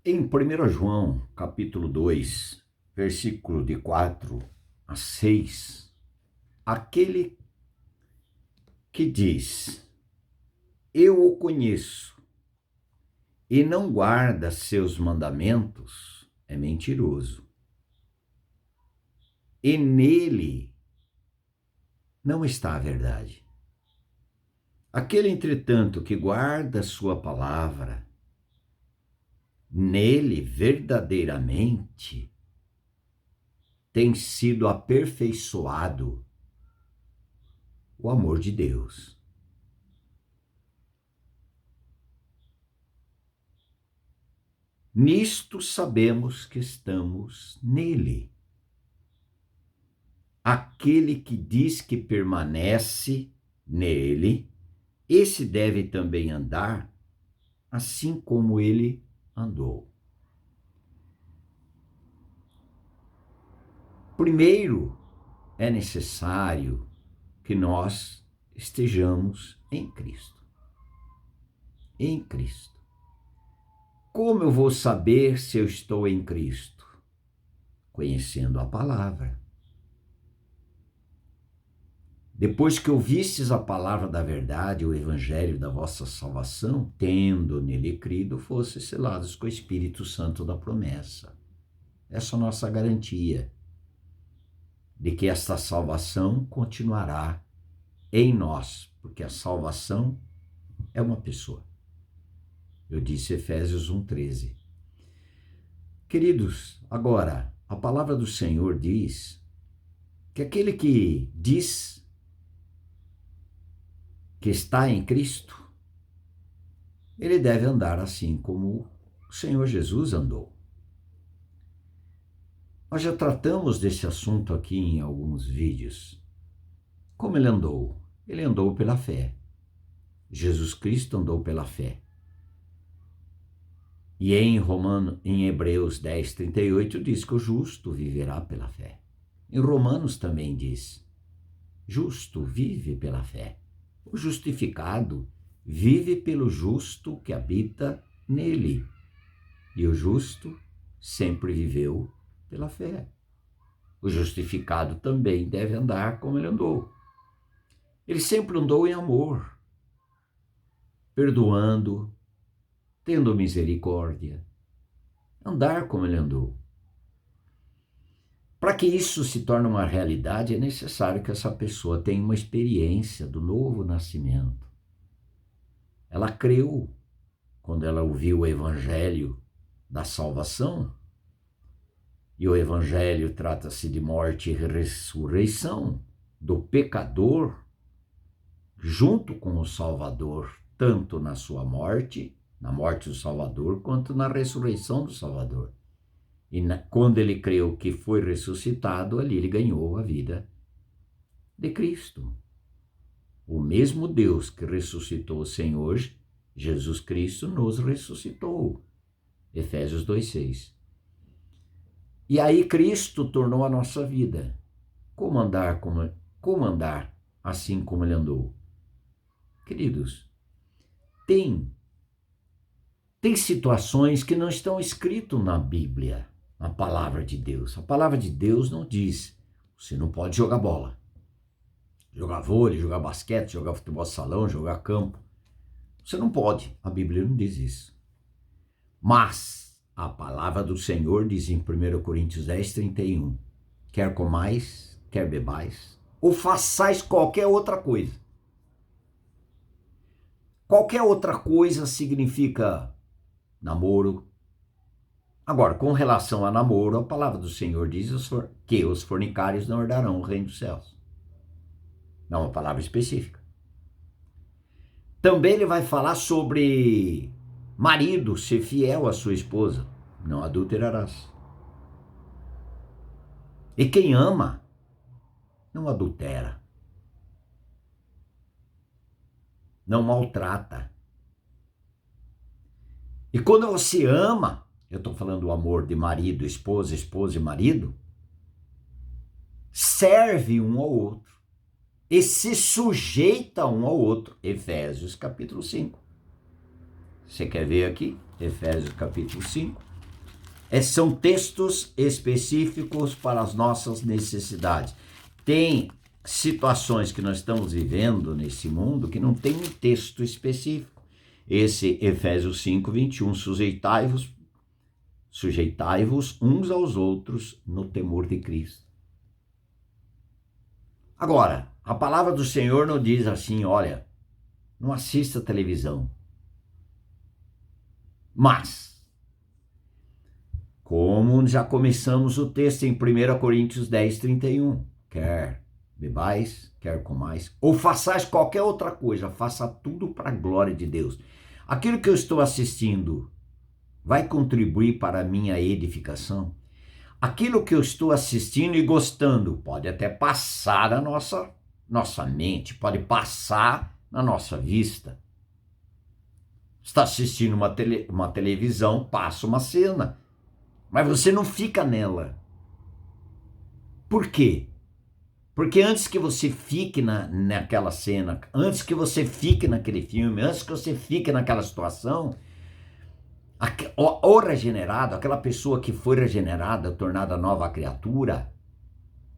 Em 1 João, capítulo 2, versículo de 4 a 6, aquele que diz, eu o conheço, e não guarda seus mandamentos, é mentiroso. E nele não está a verdade. Aquele, entretanto, que guarda sua palavra, nele verdadeiramente tem sido aperfeiçoado o amor de Deus. Nisto sabemos que estamos nele. Aquele que diz que permanece nele, esse deve também andar assim como ele andou. Primeiro, é necessário que nós estejamos em Cristo. Em Cristo. Como eu vou saber se eu estou em Cristo? Conhecendo a palavra. Depois que ouvistes a palavra da verdade, o evangelho da vossa salvação, tendo nele crido, fostes selados com o Espírito Santo da promessa. Essa é a nossa garantia de que esta salvação continuará em nós, porque a salvação é uma pessoa. Eu disse Efésios 1:13. Queridos, agora, a palavra do Senhor diz que aquele que diz que está em Cristo, ele deve andar assim como o Senhor Jesus andou. Nós já tratamos desse assunto aqui em alguns vídeos. Como ele andou? Ele andou pela fé. Jesus Cristo andou pela fé. E em Hebreus 10:38 diz que o justo viverá pela fé. Em Romanos também diz, justo vive pela fé. O justificado vive pelo justo que habita nele. E o justo sempre viveu pela fé. O justificado também deve andar como ele andou. Ele sempre andou em amor, perdoando, tendo misericórdia. Andar como ele andou. Para que isso se torne uma realidade, é necessário que essa pessoa tenha uma experiência do novo nascimento. Ela creu quando ela ouviu o evangelho da salvação, e o evangelho trata-se de morte e ressurreição do pecador junto com o Salvador, tanto na sua morte, na morte do Salvador, quanto na ressurreição do Salvador. E quando ele creu que foi ressuscitado, ali ele ganhou a vida de Cristo. O mesmo Deus que ressuscitou o Senhor, Jesus Cristo, nos ressuscitou. Efésios 2:6. E aí Cristo tornou a nossa vida. Como andar assim como ele andou? Queridos, tem situações que não estão escritas na Bíblia, na palavra de Deus. A palavra de Deus não diz, você não pode jogar bola, jogar vôlei, jogar basquete, jogar futebol salão, jogar campo. Você não pode, a Bíblia não diz isso. Mas a palavra do Senhor diz em 1 Coríntios 10:31, quer comais, quer bebais, ou façais qualquer outra coisa. Qualquer outra coisa significa namoro. Agora, com relação a namoro, a palavra do Senhor diz que os fornicários não herdarão o reino dos céus. Não é uma palavra específica. Também ele vai falar sobre marido ser fiel à sua esposa. Não adulterarás. E quem ama, não adultera. Não maltrata. E quando você ama, eu estou falando do amor de marido, esposa e marido, serve um ao outro e se sujeita um ao outro. Efésios capítulo 5. Você quer ver aqui? Efésios capítulo 5. São textos específicos para as nossas necessidades. Tem situações que nós estamos vivendo nesse mundo que não tem um texto específico. Esse Efésios 5:21, sujeitai-vos uns aos outros no temor de Cristo. Agora, a palavra do Senhor não diz assim, olha, não assista televisão. Mas, como já começamos o texto em 1 Coríntios 10:31, quer bebais, quer comais, ou façais qualquer outra coisa, faça tudo para a glória de Deus. Aquilo que eu estou assistindo vai contribuir para a minha edificação? Aquilo que eu estou assistindo e gostando pode até passar na nossa mente, pode passar na nossa vista. Está assistindo uma televisão, passa uma cena, mas você não fica nela. Por quê? Porque antes que você fique naquela cena, antes que você fique naquele filme, antes que você fique naquela situação, o regenerado, aquela pessoa que foi regenerada, tornada nova criatura,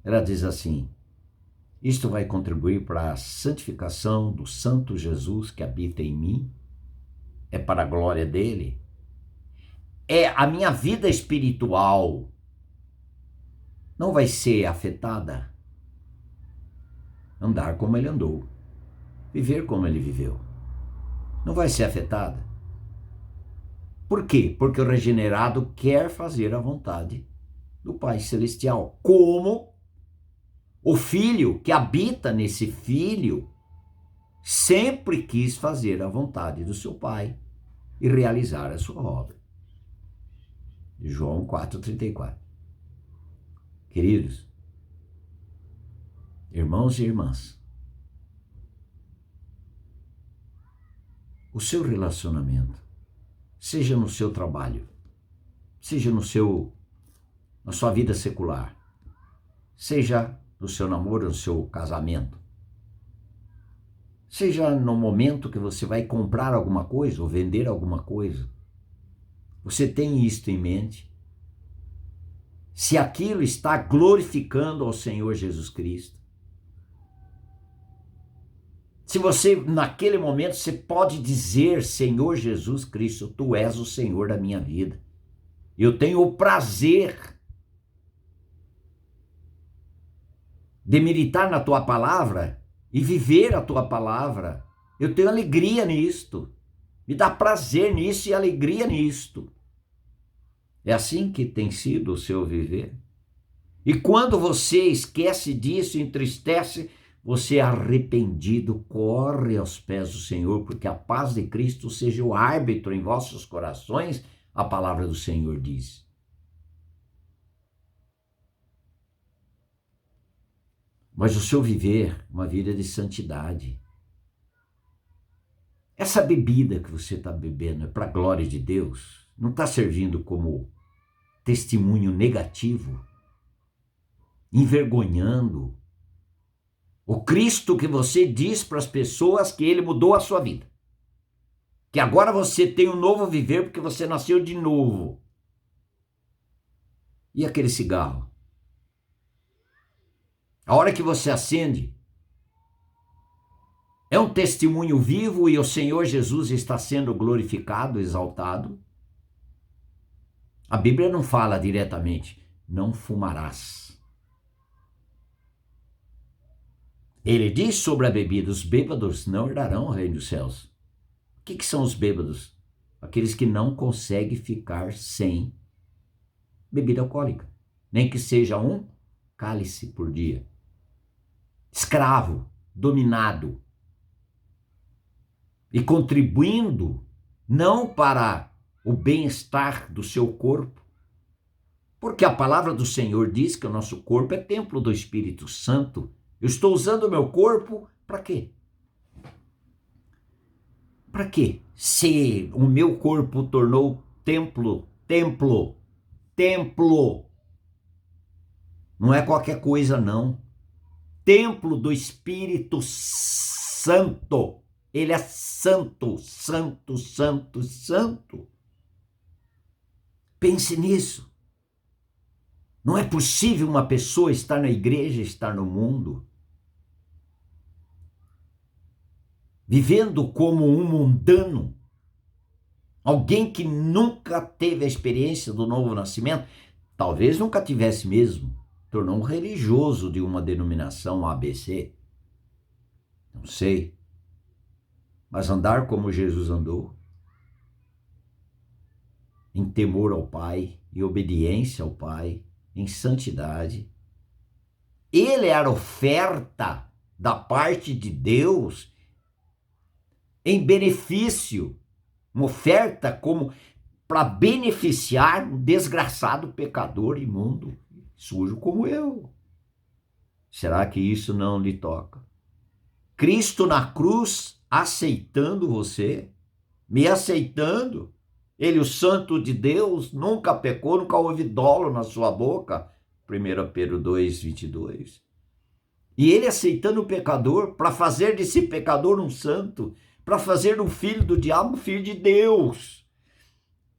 ela diz assim, isto vai contribuir para a santificação do Santo Jesus que habita em mim, é para a glória dele, é a minha vida espiritual não vai ser afetada. Andar como ele andou, viver como ele viveu, não vai ser afetada. Por quê? Porque o regenerado quer fazer a vontade do Pai Celestial, como o filho que habita nesse filho sempre quis fazer a vontade do seu Pai e realizar a sua obra. João 4:34. Queridos, irmãos e irmãs, o seu relacionamento, seja no seu trabalho, seja na sua vida secular, seja no seu namoro, no seu casamento, seja no momento que você vai comprar alguma coisa ou vender alguma coisa, você tem isto em mente? Se aquilo está glorificando ao Senhor Jesus Cristo, se você, naquele momento, você pode dizer, Senhor Jesus Cristo, tu és o Senhor da minha vida. Eu tenho o prazer de meditar na tua palavra e viver a tua palavra. Eu tenho alegria nisto. Me dá prazer nisso e alegria nisto. É assim que tem sido o seu viver. E quando você esquece disso, entristece, você arrependido corre aos pés do Senhor, porque a paz de Cristo seja o árbitro em vossos corações, a palavra do Senhor diz. Mas o seu viver, uma vida de santidade. Essa bebida que você está bebendo é para a glória de Deus? Não está servindo como testemunho negativo? Envergonhando o Cristo que você diz para as pessoas que ele mudou a sua vida. Que agora você tem um novo viver porque você nasceu de novo. E aquele cigarro? A hora que você acende, é um testemunho vivo e o Senhor Jesus está sendo glorificado, exaltado? A Bíblia não fala diretamente, não fumarás. Ele diz sobre a bebida, os bêbados não herdarão o reino dos céus. O que são os bêbados? Aqueles que não conseguem ficar sem bebida alcoólica, nem que seja um cálice por dia. Escravo, dominado e contribuindo não para o bem-estar do seu corpo, porque a palavra do Senhor diz que o nosso corpo é templo do Espírito Santo. Eu estou usando o meu corpo para quê? Para quê? Se o meu corpo tornou templo, não é qualquer coisa não. Templo do Espírito Santo. Ele é santo, santo, santo, santo. Pense nisso. Não é possível uma pessoa estar na igreja, estar no mundo, vivendo como um mundano, alguém que nunca teve a experiência do novo nascimento, talvez nunca tivesse mesmo, tornou um religioso de uma denominação ABC, não sei, mas andar como Jesus andou, em temor ao Pai e obediência ao Pai, em santidade. Ele era oferta da parte de Deus em benefício, uma oferta como para beneficiar um desgraçado pecador imundo, sujo como eu. Será que isso não lhe toca? Cristo na cruz aceitando você, me aceitando. Ele, o santo de Deus, nunca pecou, nunca houve dolo na sua boca. 1 Pedro 2:22. E ele aceitando o pecador para fazer desse pecador um santo, para fazer um filho do diabo um filho de Deus,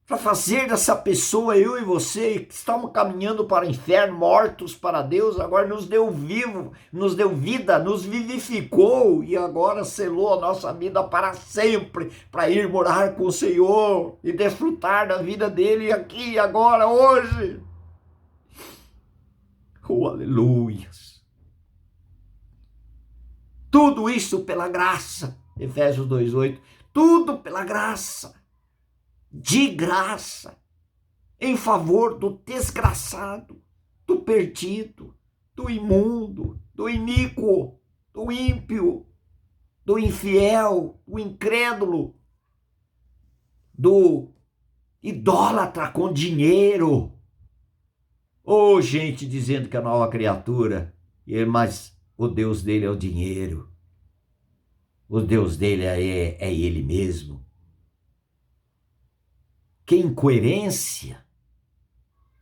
para fazer dessa pessoa, eu e você, que estamos caminhando para o inferno, mortos para Deus, agora nos deu vivo, nos deu vida, nos vivificou e agora selou a nossa vida para sempre, para ir morar com o Senhor e desfrutar da vida dele aqui, agora, hoje. Oh, aleluias! Tudo isso pela graça, Efésios 2:8, tudo pela graça, de graça, em favor do desgraçado, do perdido, do imundo, do iníquo, do ímpio, do infiel, do incrédulo, do idólatra com dinheiro. Ou gente dizendo que é nova criatura, mas o Deus dele é o dinheiro. O Deus dele é ele mesmo. Que incoerência!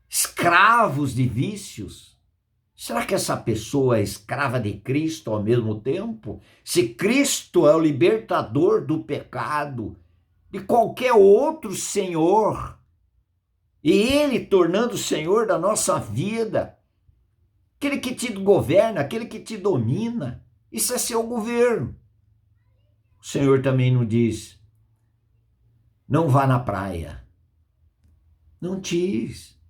Escravos de vícios. Será que essa pessoa é escrava de Cristo ao mesmo tempo? Se Cristo é o libertador do pecado, de qualquer outro senhor, e ele tornando o senhor da nossa vida, aquele que te governa, aquele que te domina, isso é seu governo. O Senhor também nos diz, não vá na praia. Não diz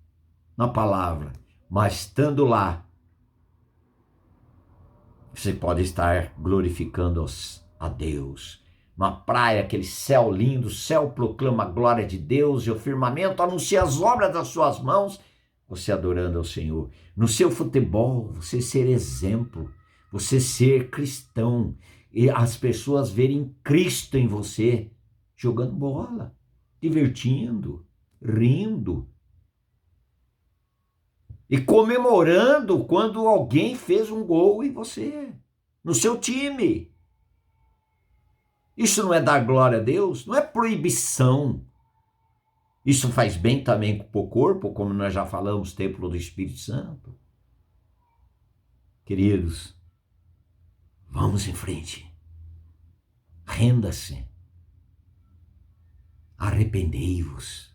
na palavra, mas estando lá, você pode estar glorificando a Deus. Na praia, aquele céu lindo, o céu proclama a glória de Deus e o firmamento anuncia as obras das suas mãos, você adorando ao Senhor. No seu futebol, você ser exemplo, você ser cristão e as pessoas verem Cristo em você, jogando bola, divertindo, rindo e comemorando quando alguém fez um gol em você, no seu time. Isso não é dar glória a Deus? Não é proibição. Isso faz bem também para o corpo, como nós já falamos, templo do Espírito Santo. Queridos, vamos em frente. Renda-se. Arrependei-vos.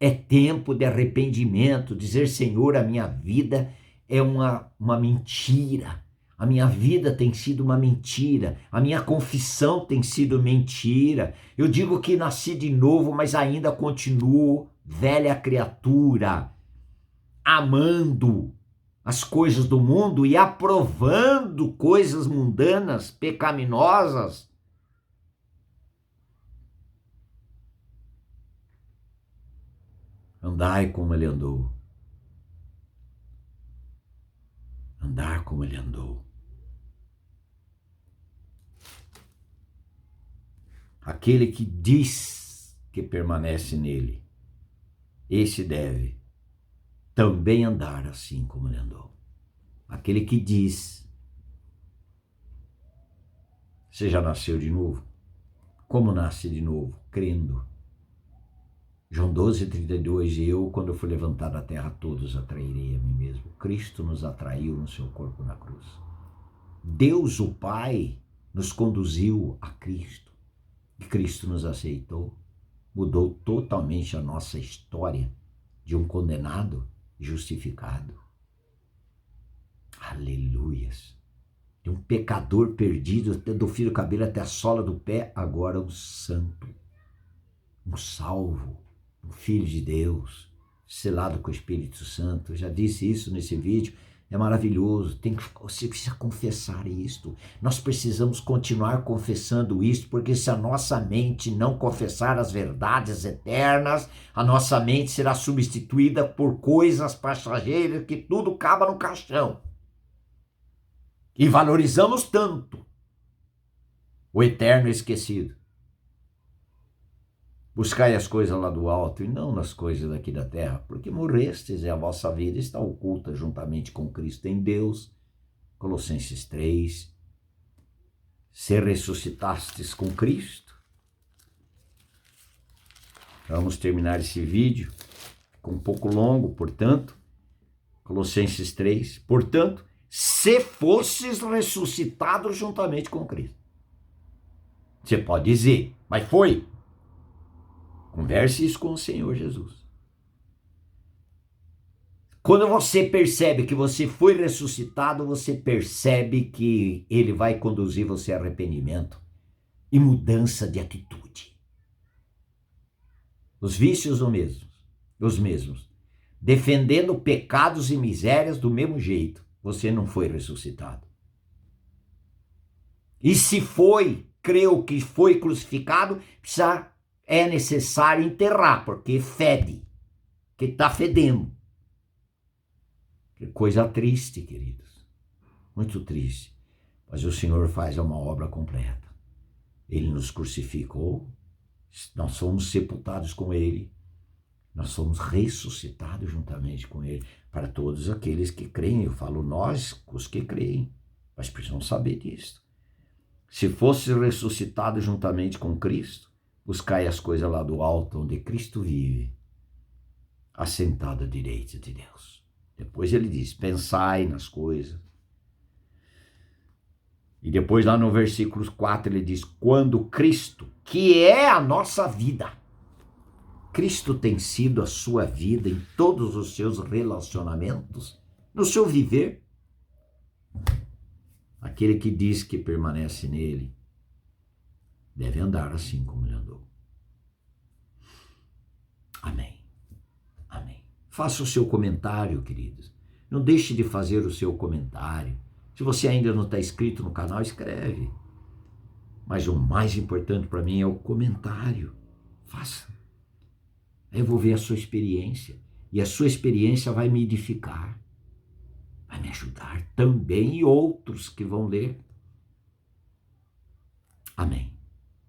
É tempo de arrependimento, dizer, Senhor, a minha vida é uma mentira. A minha vida tem sido uma mentira. A minha confissão tem sido mentira. Eu digo que nasci de novo, mas ainda continuo velha criatura, amando as coisas do mundo e aprovando coisas mundanas, pecaminosas. Andai como ele andou. Andar como ele andou. Aquele que diz que permanece nele, esse deve também andar assim como ele andou. Aquele que diz, você já nasceu de novo? Como nasce de novo? Crendo. João 12:32, e eu, quando eu for levantado da terra, todos atrairei a mim mesmo. Cristo nos atraiu no seu corpo na cruz. Deus, o Pai, nos conduziu a Cristo. E Cristo nos aceitou, mudou totalmente a nossa história. de um condenado justificado. Aleluias. De um pecador perdido, do fio do cabelo até a sola do pé, agora um santo, um salvo, um filho de Deus, selado com o Espírito Santo. Eu já disse isso nesse vídeo. É maravilhoso, você precisa confessar isto. Nós precisamos continuar confessando isto, porque se a nossa mente não confessar as verdades eternas, a nossa mente será substituída por coisas passageiras que tudo acaba no caixão. E valorizamos tanto o eterno esquecido. Buscai as coisas lá do alto e não nas coisas daqui da terra, porque morrestes e a vossa vida está oculta juntamente com Cristo em Deus. Colossenses 3. Se ressuscitastes com Cristo. Vamos terminar esse vídeo, ficou um pouco longo, portanto. Colossenses 3. Portanto, se fosses ressuscitado juntamente com Cristo. Você pode dizer, mas foi. Converse isso com o Senhor Jesus. Quando você percebe que você foi ressuscitado, você percebe que ele vai conduzir você a arrependimento e mudança de atitude. Os vícios os mesmos. Defendendo pecados e misérias do mesmo jeito. Você não foi ressuscitado. E se foi, creu que foi crucificado, é necessário enterrar, porque fede, que está fedendo. Que coisa triste, queridos. Muito triste. Mas o Senhor faz uma obra completa. Ele nos crucificou, nós fomos sepultados com Ele, nós somos ressuscitados juntamente com Ele, para todos aqueles que creem. Eu falo nós, os que creem, mas precisam saber disso. Se fosse ressuscitado juntamente com Cristo, buscai as coisas lá do alto, onde Cristo vive, assentado à direita de Deus. Depois ele diz, pensai nas coisas. E depois lá no versículo 4 ele diz, quando Cristo, que é a nossa vida, Cristo tem sido a sua vida em todos os seus relacionamentos, no seu viver. Aquele que diz que permanece nele, deve andar assim como ele andou. Amém. Amém. Faça o seu comentário, queridos. Não deixe de fazer o seu comentário. Se você ainda não está inscrito no canal, escreve. Mas o mais importante para mim é o comentário. Faça. Aí eu vou ver a sua experiência. E a sua experiência vai me edificar. Vai me ajudar também e outros que vão ler. Amém.